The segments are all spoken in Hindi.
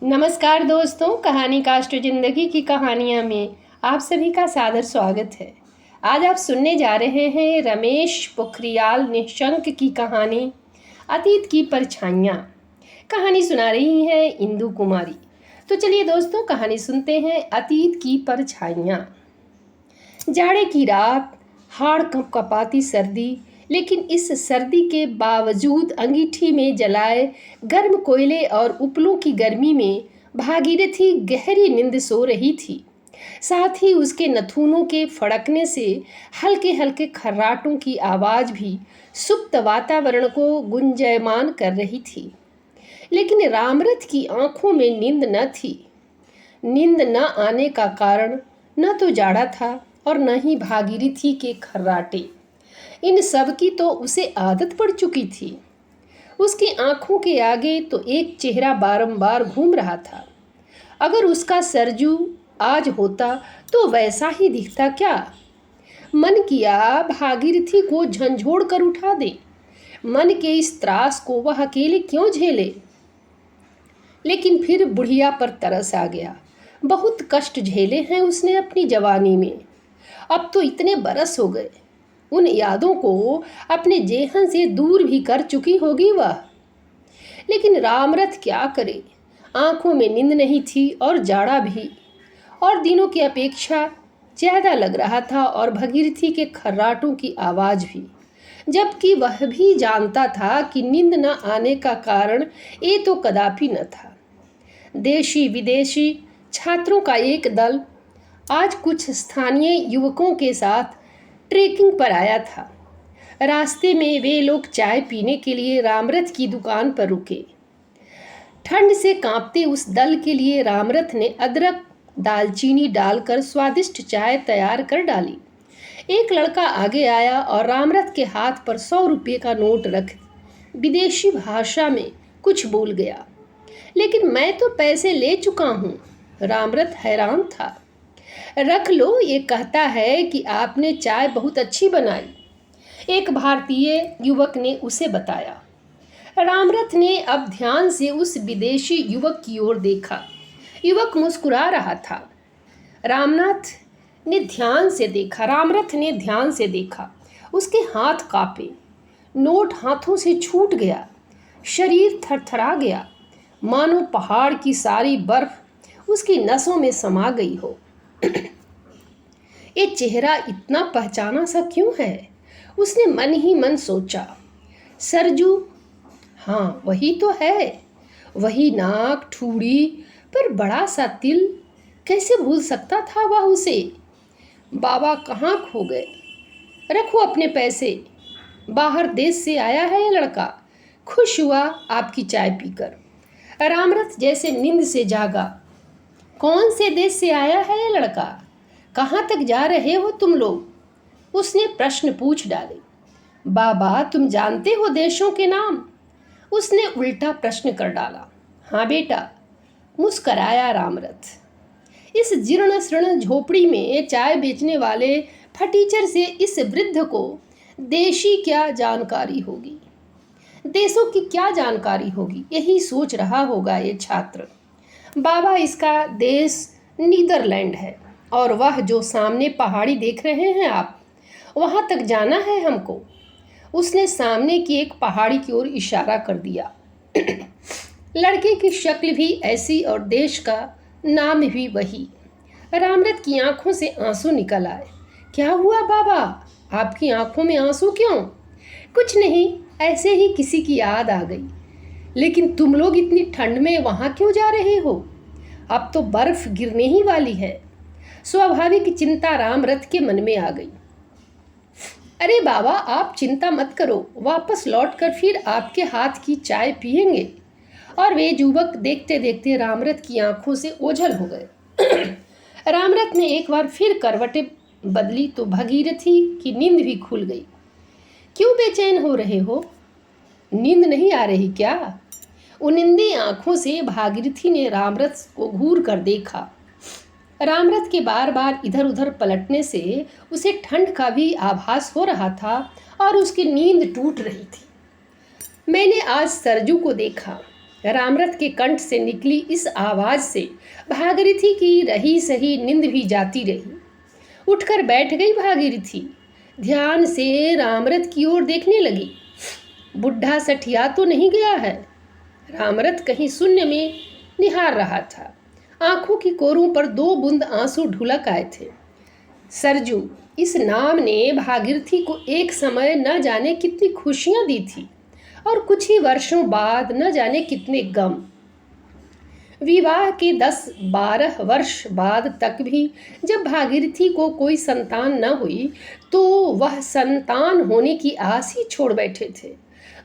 नमस्कार दोस्तों, कहानी कास्ट जिंदगी की कहानियाँ में आप सभी का सादर स्वागत है। आज आप सुनने जा रहे हैं रमेश पोखरियाल निशंक की कहानी अतीत की परछाइयाँ। कहानी सुना रही हैं इंदु कुमारी। तो चलिए दोस्तों, कहानी सुनते हैं अतीत की परछाइयाँ। जाड़े की रात, हाड़ कंपकपाती सर्दी, लेकिन इस सर्दी के बावजूद अंगीठी में जलाए गर्म कोयले और उपलों की गर्मी में भागीरथी गहरी नींद सो रही थी। साथ ही उसके नथुनों के फड़कने से हल्के हल्के खर्राटों की आवाज़ भी सुप्त वातावरण को गुंजयमान कर रही थी। लेकिन रामरथ की आंखों में नींद न थी। नींद न आने का कारण न तो जाड़ा था और न ही भागीरथी के खर्राटे। इन सब की तो उसे आदत पड़ चुकी थी। उसकी आंखों के आगे तो एक चेहरा बारंबार घूम रहा था। अगर उसका सरजू आज होता तो वैसा ही दिखता क्या? मन किया भागीरथी को झंझोड़ कर उठा दे। मन के इस त्रास को वह अकेले क्यों झेले? लेकिन फिर बुढ़िया पर तरस आ गया। बहुत कष्ट झेले हैं उसने अपनी जवानी में। अब तो इतने बरस हो गए, उन यादों को अपने जेहन से दूर भी कर चुकी होगी वह। लेकिन रामरथ क्या करे? आंखों में नींद नहीं थी और जाड़ा भी, और दिनों की अपेक्षा ज़्यादा लग रहा था, और भगीरथी के खर्राटों की आवाज़ भी, जबकि वह भी जानता था कि नींद न आने का कारण ये तो कदापि न था। देशी विदेशी छात्रों का एक दल आज कुछ स्थानीय युवकों के साथ ट्रेकिंग पर आया था। रास्ते में वे लोग चाय पीने के लिए रामरथ की दुकान पर रुके। ठंड से कांपते उस दल के लिए रामरथ ने अदरक दालचीनी डालकर स्वादिष्ट चाय तैयार कर डाली। एक लड़का आगे आया और रामरथ के हाथ पर 100 रुपये का नोट रख विदेशी भाषा में कुछ बोल गया। लेकिन मैं तो पैसे ले चुका हूँ। रामरथ हैरान था। रख लो, ये कहता है कि आपने चाय बहुत अच्छी बनाई, एक भारतीय युवक ने उसे बताया। रामरथ ने अब ध्यान से उस विदेशी युवक की ओर देखा। युवक मुस्कुरा रहा था। रामरथ ने ध्यान से देखा। उसके हाथ कांपे, नोट हाथों से छूट गया, शरीर थरथरा गया, मानो पहाड़ की सारी बर्फ उसकी नसों में समा गई हो। ये चेहरा इतना पहचाना सा क्यों है? उसने मन ही मन सोचा। सरजू, हाँ वही तो है। वही नाक, ठूड़ी पर बड़ा सा तिल। कैसे भूल सकता था वह उसे? बाबा कहाँ खो गए? रखो अपने पैसे। बाहर देश से आया है ये लड़का। खुश हुआ आपकी चाय पीकर। रामरथ जैसे नींद से जागा। कौन से देश से आया है ये लड़का? कहाँ तक जा रहे हो तुम लोग? उसने प्रश्न पूछ डाले। बाबा, तुम जानते हो देशों के नाम? उसने उल्टा प्रश्न कर डाला। हाँ बेटा, मुस्कराया रामरथ। इस जीर्ण शीर्ण झोपड़ी में चाय बेचने वाले फटीचर से इस वृद्ध को देशी क्या जानकारी होगी? देशों की क्या जानकारी होगी, यही सोच रहा होगा ये छात्र। बाबा, इसका देश नीदरलैंड है, और वह जो सामने पहाड़ी देख रहे हैं आप, वहाँ तक जाना है हमको। उसने सामने की एक पहाड़ी की ओर इशारा कर दिया। लड़के की शक्ल भी ऐसी और देश का नाम भी वही। रामरथ की आंखों से आंसू निकल आए। क्या हुआ बाबा, आपकी आंखों में आंसू क्यों? कुछ नहीं, ऐसे ही किसी की याद आ गई। लेकिन तुम लोग इतनी ठंड में वहाँ क्यों जा रहे हो? अब तो बर्फ गिरने ही वाली है। स्वाभाविक चिंता रामरथ के मन में आ गई। अरे बाबा, आप चिंता मत करो, वापस लौटकर फिर आपके हाथ की चाय पिएंगे। और वे युवक देखते देखते रामरथ की आंखों से ओझल हो गए। रामरथ ने एक बार फिर करवटें बदली तो भगीरथी की नींद भी खुल गई। क्यों बेचैन हो रहे हो? नींद नहीं आ रही क्या? उनिंदी आंखों से भागीरथी ने रामरथ को घूर कर देखा। रामरथ के बार बार इधर उधर पलटने से उसे ठंड का भी आभास हो रहा था और उसकी नींद टूट रही थी। मैंने आज सरजू को देखा। रामरथ के कंठ से निकली इस आवाज से भागीरथी की रही सही नींद भी जाती रही। उठकर बैठ गई भागीरथी, ध्यान से रामरथ की ओर देखने लगी। बुढ़ा सठिया तो नहीं गया है? रामरथ कहीं शून्य में निहार रहा था। आंखों की कोरों पर 2 बूंद आंसू ढुलक आए थे। सरजू, इस नाम ने भागीरथी को एक समय न जाने कितनी खुशियां दी थी और कुछ ही वर्षों बाद न जाने कितने गम। विवाह के 10-12 वर्ष बाद तक भी जब भागीरथी को कोई संतान न हुई तो वह संतान होने की आस ही छोड़ बैठे थे।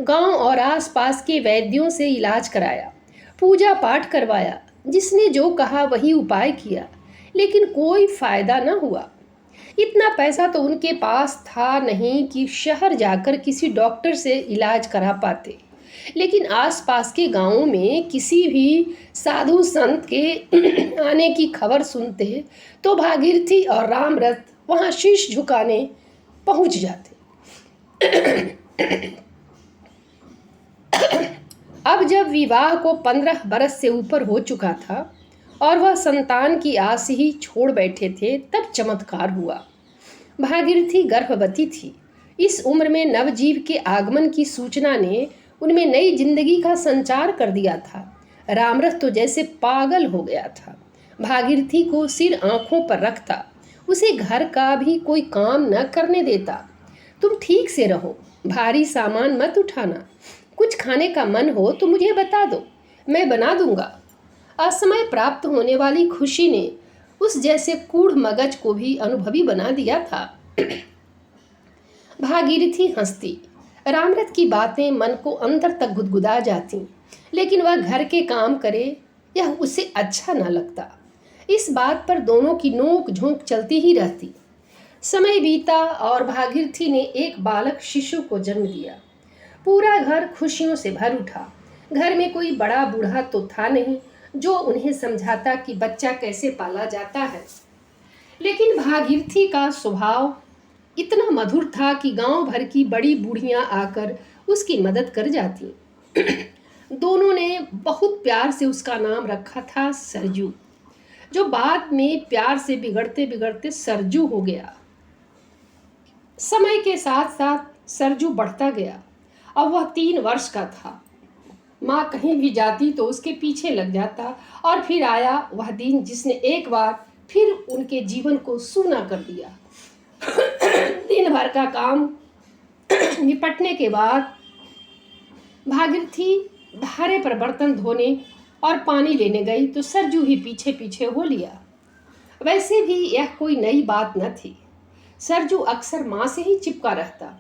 गांव और आसपास के वैद्यों से इलाज कराया, पूजा पाठ करवाया, जिसने जो कहा वही उपाय किया, लेकिन कोई फायदा न हुआ। इतना पैसा तो उनके पास था नहीं कि शहर जाकर किसी डॉक्टर से इलाज करा पाते, लेकिन आसपास के गांवों में किसी भी साधु संत के आने की खबर सुनते तो भागीरथी और रामरथ वहां शीश झुकाने पहुंच जाते। अब जब विवाह को 15 बरस से ऊपर हो चुका था और वह संतान की आस ही छोड़ बैठे थे, तब चमत्कार हुआ। भागीरथी गर्भवती थी। इस उम्र में नवजीव के आगमन की सूचना ने उनमें नई जिंदगी का संचार कर दिया था। रामरथ तो जैसे पागल हो गया था। भागीरथी को सिर आंखों पर रखता, उसे घर का भी कोई काम न करने देता। तुम ठीक से रहो, भारी सामान मत उठाना, कुछ खाने का मन हो तो मुझे बता दो, मैं बना दूंगा। असमय प्राप्त होने वाली खुशी ने उस जैसे कूढ़ मगज को भी अनुभवी बना दिया था। भागीरथी हंसती। रामरथ की बातें मन को अंदर तक गुदगुदा जाती, लेकिन वह घर के काम करे यह उसे अच्छा न लगता। इस बात पर दोनों की नोक झोंक चलती ही रहती। समय बीता और भागीरथी ने एक बालक शिशु को जन्म दिया। पूरा घर खुशियों से भर उठा। घर में कोई बड़ा बूढ़ा तो था नहीं जो उन्हें समझाता कि बच्चा कैसे पाला जाता है, लेकिन भागीरथी का स्वभाव इतना मधुर था कि गांव भर की बड़ी बूढ़ियां आकर उसकी मदद कर जाती। दोनों ने बहुत प्यार से उसका नाम रखा था सरजू, जो बाद में प्यार से बिगड़ते बिगड़ते सरजू हो गया। समय के साथ साथ सरजू बढ़ता गया। अब वह 3 वर्ष का था। माँ कहीं भी जाती तो उसके पीछे लग जाता और फिर आया वह दिन जिसने एक बार फिर उनके जीवन को सूना कर दिया। दिन भर का काम निपटने के बाद भागीरथी धारे पर बर्तन धोने और पानी लेने गई तो सरजू ही पीछे पीछे हो लिया। वैसे भी यह कोई नई बात न थी। सरजू अक्सर माँ से ही चिपका रहता,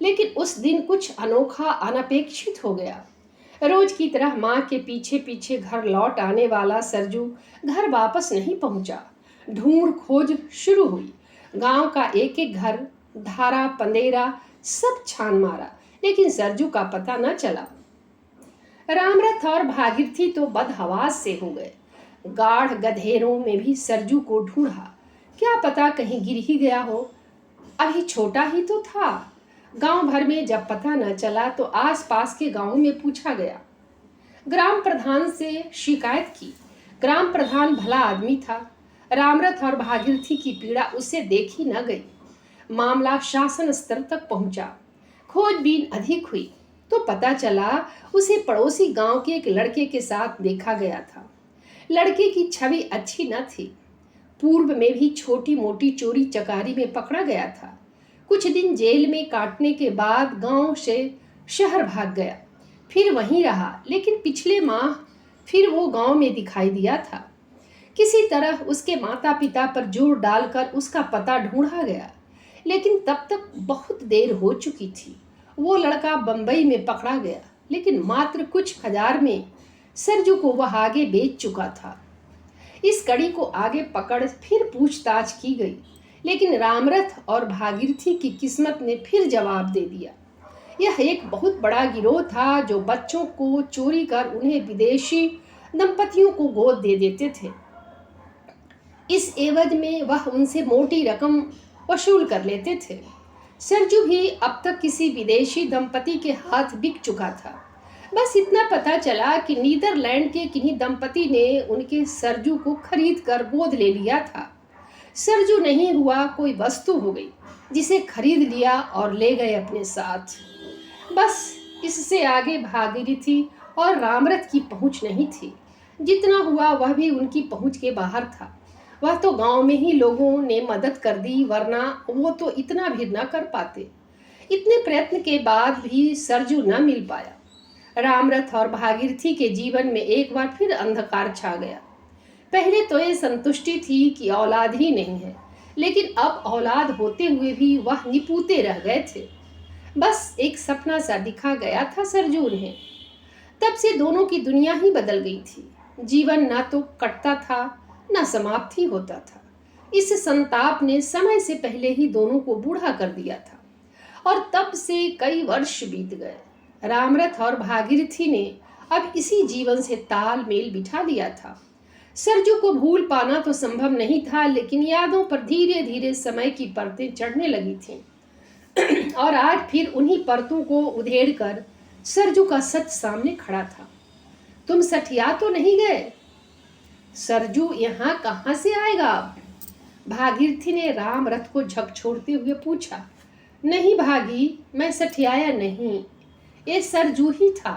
लेकिन उस दिन कुछ अनोखा अनपेक्षित हो गया। रोज की तरह माँ के पीछे पीछे घर लौट आने वाला सरजू घर वापस नहीं पहुंचा। ढूंढ खोज शुरू हुई। गांव का एक एक घर, धारा, पंदेरा सब छान मारा, लेकिन सरजू का पता न चला। रामरथ और भागीरथी तो बदहवास से हो गए। गाढ़ गधेरों में भी सरजू को ढूंढा, क्या पता कहीं गिर ही गया हो। अभी छोटा ही तो था। गांव भर में जब पता न चला तो आसपास के गांवों में पूछा गया। ग्राम प्रधान से शिकायत की। ग्राम प्रधान भला आदमी था। रामरथ और भागीरथी की पीड़ा उसे देखी न गई। मामला शासन स्तर तक पहुंचा। खोजबीन अधिक हुई तो पता चला उसे पड़ोसी गांव के एक लड़के के साथ देखा गया था। लड़के की छवि अच्छी न थी। पूर्व में भी छोटी मोटी चोरी चकारी में पकड़ा गया था। कुछ दिन जेल में काटने के बाद गांव से शहर भाग गया, फिर वहीं रहा, लेकिन पिछले माह फिर वो गांव में दिखाई दिया था। किसी तरह उसके माता पिता पर जोर डालकर उसका पता ढूंढा गया, लेकिन तब तक बहुत देर हो चुकी थी। वो लड़का बंबई में पकड़ा गया, लेकिन मात्र कुछ हजार में सरजू को वह आगे बेच चुका था। इस कड़ी को आगे पकड़ फिर पूछताछ की गई, लेकिन रामरथ और भागीरथी की किस्मत ने फिर जवाब दे दिया। यह एक बहुत बड़ा गिरोह था जो बच्चों को चोरी कर उन्हें विदेशी दंपतियों को गोद दे देते थे। इस एवज में वह उनसे मोटी रकम वसूल कर लेते थे। सरजू भी अब तक किसी विदेशी दंपति के हाथ बिक चुका था। बस इतना पता चला कि नीदरलैंड के किन्हीं दंपति ने उनके सरजू को खरीद कर गोद ले लिया था। सरजू नहीं हुआ, कोई वस्तु हो गई जिसे खरीद लिया और ले गए अपने साथ। बस इससे आगे भागीरथी और रामरथ की पहुंच नहीं थी। जितना हुआ वह भी उनकी पहुंच के बाहर था। वह तो गांव में ही लोगों ने मदद कर दी, वरना वो तो इतना भी न कर पाते। इतने प्रयत्न के बाद भी सरजू न मिल पाया। रामरथ और भागीरथी के जीवन में एक बार फिर अंधकार छा गया। पहले तो ये संतुष्टि थी कि औलाद ही नहीं है, लेकिन अब औलाद होते हुए भी वह निपूते रह गए थे। बस एक सपना सा दिखा गया था सरजू उन्हें। तब से दोनों की दुनिया ही बदल गई थी। जीवन ना तो कटता था, ना समाप्त ही होता था। इस संताप ने समय से पहले ही दोनों को बूढ़ा कर दिया था और तब से कई वर्ष बीत गए। रामरथ और भागीरथी ने अब इसी जीवन से तालमेल बिठा लिया था। सरजू को भूल पाना तो संभव नहीं था, लेकिन यादों पर धीरे धीरे समय की परतें चढ़ने लगी थीं। और आज फिर उन्हीं परतों को उधेड़ कर सरजू का सच सामने खड़ा था। तुम सठिया तो नहीं गए? सरजू यहाँ कहाँ से आएगा अब? भागीरथी ने रामरथ को झकझोरते हुए पूछा। नहीं भागी, मैं सठियाया नहीं, ये सरजू ही था।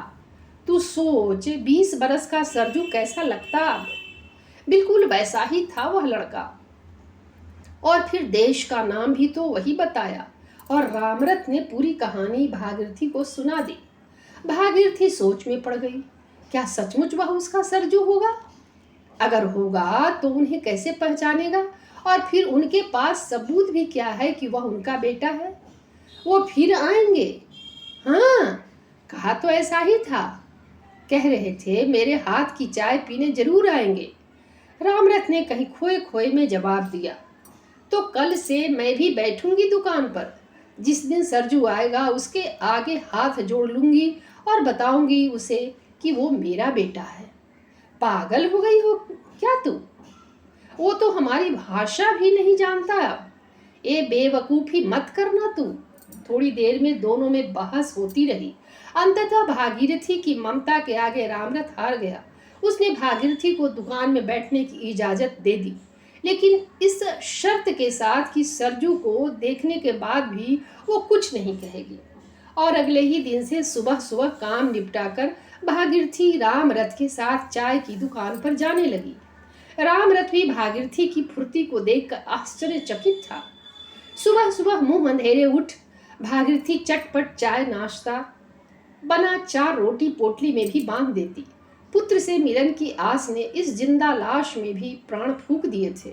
तू सोच, 20 बरस का सरजू कैसा लगता अब? बिल्कुल वैसा ही था वह लड़का। और फिर देश का नाम भी तो वही बताया। और रामरथ ने पूरी कहानी भागीरथी को सुना दी। भागीरथी सोच में पड़ गई। क्या सचमुच वह उसका सरजू होगा? अगर होगा तो उन्हें कैसे पहचानेगा? और फिर उनके पास सबूत भी क्या है कि वह उनका बेटा है? वो फिर आएंगे? हाँ, कहा तो ऐसा ही था। कह रहे थे मेरे हाथ की चाय पीने जरूर आएंगे। रामरथ ने कहीं खोए खोए में जवाब दिया। तो कल से मैं भी बैठूंगी दुकान पर। जिस दिन सरजू आएगा उसके आगे हाथ जोड़ लूंगी और बताऊंगी उसे कि वो मेरा बेटा है। पागल हो गई हो क्या तू? वो तो हमारी भाषा भी नहीं जानता। ये बेवकूफ़ी मत करना तू। थोड़ी देर में दोनों में बहस होती रही। अंततः भागीरथी की ममता के आगे रामरथ हार गया। उसने भागीरथी को दुकान में बैठने की इजाज़त दे दी, लेकिन इस शर्त के साथ कि सरजू को देखने के बाद भी वो कुछ नहीं कहेगी। और अगले ही दिन से सुबह सुबह काम निपटाकर भागीरथी रामरथ के साथ चाय की दुकान पर जाने लगी। रामरथ भी भागीरथी की फुर्ती को देखकर आश्चर्यचकित था। सुबह सुबह मुंह अंधेरे उठ भागीरथी चटपट चाय नाश्ता बना 4 रोटी पोटली में भी बांध देती। पुत्र से मिलन की आस ने इस जिंदा लाश में भी प्राण फूंक दिए थे।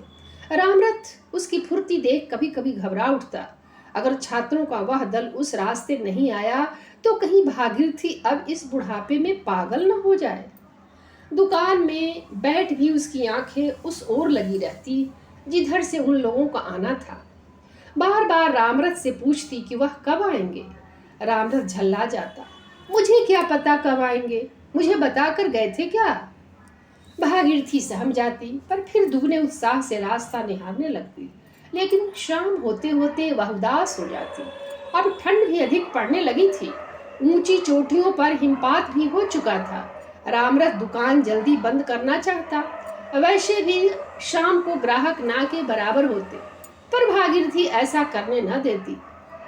रामरथ उसकी फुर्ती देख कभी कभी घबरा उठता। अगर छात्रों का वह दल उस रास्ते नहीं आया तो कहीं भागीरथी अब इस बुढ़ापे में पागल न हो जाए। दुकान में बैठ भी उसकी आंखें उस ओर लगी रहती जिधर से उन लोगों का आना था। बार बार रामरथ से पूछती कि वह कब आएंगे। रामरथ झल्ला जाता। मुझे क्या पता कब आएंगे, मुझे बताकर गए थे क्या? भागीरथी सहम जाती, पर फिर दुगने उत्साह से रास्ता निहारने लगती। लेकिन शाम होते होते वह उदास हो जाती। अब ठंड भी अधिक पड़ने लगी थी। ऊंची चोटियों पर हिमपात भी हो चुका था। रामरथ दुकान जल्दी बंद करना चाहता। वैसे भी शाम को ग्राहक ना के बराबर होते, पर भागीरथी ऐसा करने न देती।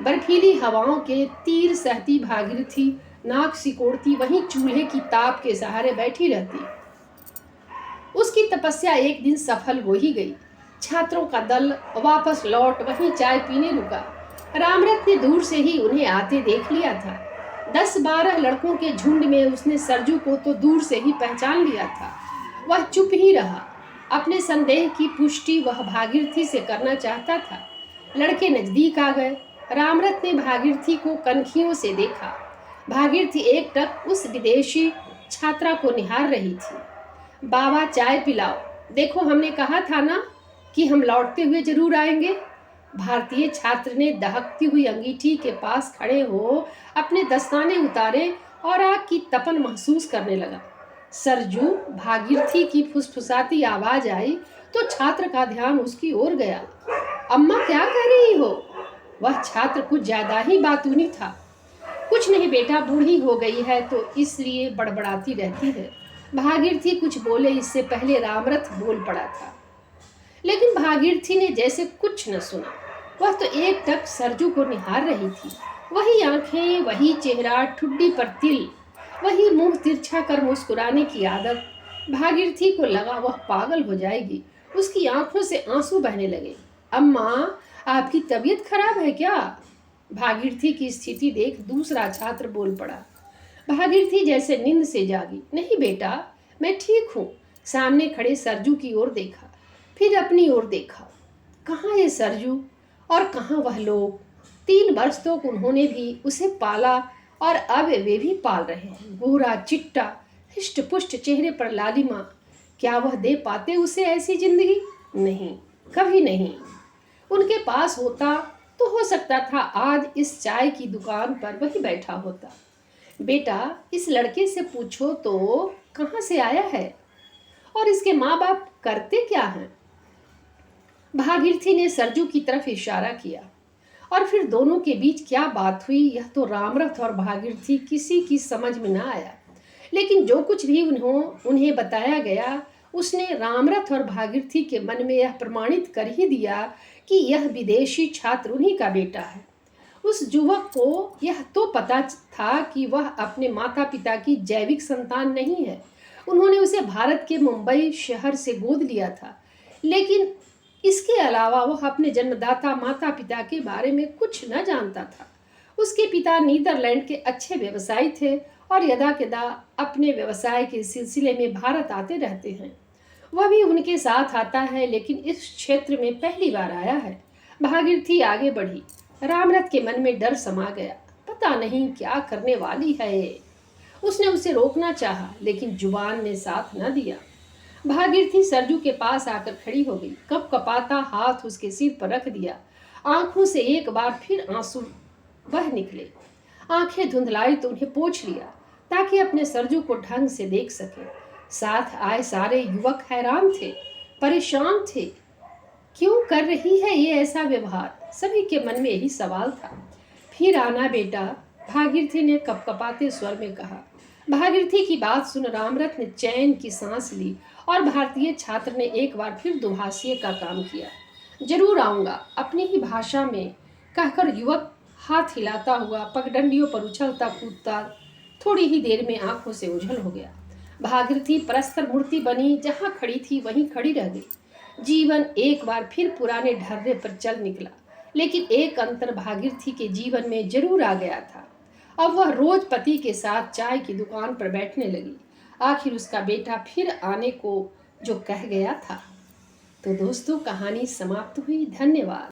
बर्फीली हवाओं के तीर सहती भागीरथी नाक सिकोड़ती वहीं चूल्हे की ताप के सहारे बैठी रहती। उसकी तपस्या एक दिन सफल हो ही गई। छात्रों का दल वापस लौट वहीं चाय पीने रुका। रामरथ ने दूर से ही उन्हें आते देख लिया था। 10-12 लड़कों के झुंड में उसने सरजू को तो दूर से ही पहचान लिया था। वह चुप ही रहा। अपने संदेह की पुष्टि वह भागीरथी से करना चाहता था। लड़के नजदीक आ गए। रामरथ ने भागीरथी को कनखियों से देखा। भागीरथी एकटक उस विदेशी छात्रा को निहार रही थी। बाबा चाय पिलाओ, देखो हमने कहा था ना कि हम लौटते हुए जरूर आएंगे। भारतीय छात्र ने दहकती हुई अंगीठी के पास खड़े हो अपने दस्ताने उतारे और आग की तपन महसूस करने लगा। सरजू, भागीरथी की फुसफुसाती आवाज आई तो छात्र का ध्यान उसकी ओर गया। अम्मा क्या कह रही हो? वह छात्र कुछ ज्यादा ही बातूनी था। कुछ नहीं बेटा, बूढ़ी हो गई है तो इसलिए बड़बड़ाती रहती है। भागीरथी कुछ बोले इससे पहले रामरथ बोल पड़ा था, लेकिन भागीरथी ने जैसे कुछ न सुना। वह तो एक टक सरजू को निहार रही थी। वही आंखें, वही चेहरा, ठुड्डी पर तिल, वही मुंह तिरछा कर मुस्कुराने की आदत। भागीरथी को लगा वह पागल हो जाएगी। उसकी आंखों से आंसू बहने लगे। अम्मा, आपकी तबीयत खराब है क्या? भागीरथी की स्थिति देख दूसरा छात्र बोल पड़ा। भागीरथी जैसे नींद से जागी। नहीं बेटा, मैं ठीक हूँ। सामने खड़े सरजू की ओर देखा, फिर अपनी ओर देखा। कहाँ ये सरजू और कहाँ वह लोग? 3 वर्ष तक उन्होंने भी उसे पाला और अब वे भी पाल रहे हैं। गोरा चिट्टा, हिष्ट पुष्ट चेहरे पर लालिमा। क्या वह दे पाते उसे ऐसी जिंदगी? नहीं, कभी नहीं। उनके पास होता तो हो सकता था आज इस चाय की दुकान पर वही बैठा होता। बेटा, इस लड़के से पूछो तो कहाँ से आया है और इसके माँ बाप करते क्या हैं? भागीरथी ने सरजू की तरफ इशारा किया और फिर दोनों के बीच क्या बात हुई यह तो रामरथ और भागीरथी किसी की समझ में ना आया। लेकिन जो कुछ भी उन्हें बताया गया उसने रामरथ और भागीरथी के मन में यह प्रमाणित कर ही दिया कि यह विदेशी छात्र उन्हीं का बेटा है। उस युवक को यह तो पता था कि वह अपने माता पिता की जैविक संतान नहीं है। उन्होंने उसे भारत के मुंबई शहर से गोद लिया था, लेकिन इसके अलावा वह अपने जन्मदाता माता पिता के बारे में कुछ न जानता था। उसके पिता नीदरलैंड के अच्छे व्यवसायी थे और यदा कदा अपने व्यवसाय के सिलसिले में भारत आते रहते हैं। वह भी उनके साथ आता है, लेकिन इस क्षेत्र में पहली बार आया है। भागीरथी आगे बढ़ी। रामरथ के मन में डर समा गया। पता नहीं क्या करने वाली है ये। उसने उसे रोकना चाहा, लेकिन जुबान ने साथ न दिया। भागीरथी सरजू के पास आकर खड़ी हो गई। कपकपाता हाथ उसके सिर पर रख दिया। आंखों से एक बार फिर आंसू बह निकले। आंखें धुंधलाई तो उन्हें पोंछ लिया ताकि अपने सरजू को ढंग से देख सके। साथ आए सारे युवक हैरान थे, परेशान थे। क्यों कर रही है ये ऐसा व्यवहार? सभी के मन में यही सवाल था। फिर आना बेटा, भागीरथी ने कपकपाते स्वर में कहा। भागीरथी की बात सुन रामरथ ने चैन की सांस ली और भारतीय छात्र ने एक बार फिर दुभाषिए का काम किया। जरूर आऊंगा, अपनी ही भाषा में कहकर युवक हाथ हिलाता हुआ पगडंडियों पर उछलता कूदता थोड़ी ही देर में आंखों से ओझल हो गया। भागीरथी परस्तर मूर्ति बनी, जहां खड़ी थी वहीं खड़ी रह गई। जीवन एक बार फिर पुराने ढर्रे पर चल निकला, लेकिन एक अंतर भागीरथी के जीवन में जरूर आ गया था। अब वह रोज पति के साथ चाय की दुकान पर बैठने लगी। आखिर उसका बेटा फिर आने को जो कह गया था। तो दोस्तों, कहानी समाप्त हुई। धन्यवाद।